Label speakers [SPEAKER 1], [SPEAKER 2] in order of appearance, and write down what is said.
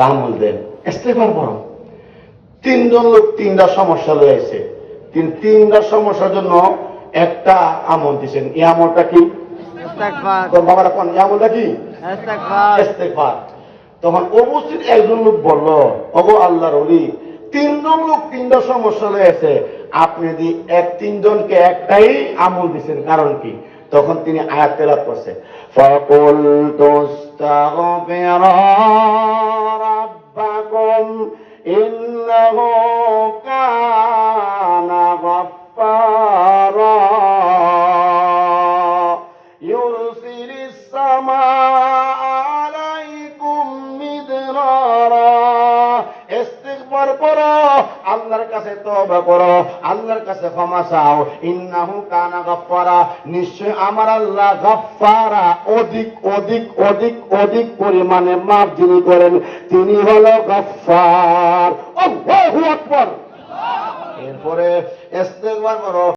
[SPEAKER 1] আমল দেন, ইস্তেগফার করো। তিনজন লোক তিনটা সমস্যা রয়েছে, তিনটা সমস্যার জন্য একটা আমল দিচ্ছেন। এই আমলটা কি? তোর বাবারা কোন আমলটা কি? ইস্তেগফার। তখন উপস্থিত একজন লোক বলল, ওগো আল্লাহর ওলি, তিনজন লোক তিনটা সমস্যা রয়েছে, আপনি যদি তিনজনকে একটাই আমল দিচ্ছেন, কারণ কি? তখন তিনি আয়াত তেলাওয়াত করছে, ফাকুলতু আস্তাগফিরু রাব্বাকুম ইন্নাহু কানা গাফফারা ইউরসিলিস সামাআ আলাইকুম মিদরারা। ইস্তিগফার করো, আল্লাহর কাছে তওবা করো, আল্লাহর কাছে ক্ষমা চাও। ইন্নাহু কানা গাফফারা, নিশ্চয় আমার আল্লাহ গাফফারা, অধিক অধিক অধিক অধিক পরিমাণে মাফ যিনি করেন তিনি হলো গাফফার। আল্লাহু আকবার। এরপরে ইস্তিগফার করো।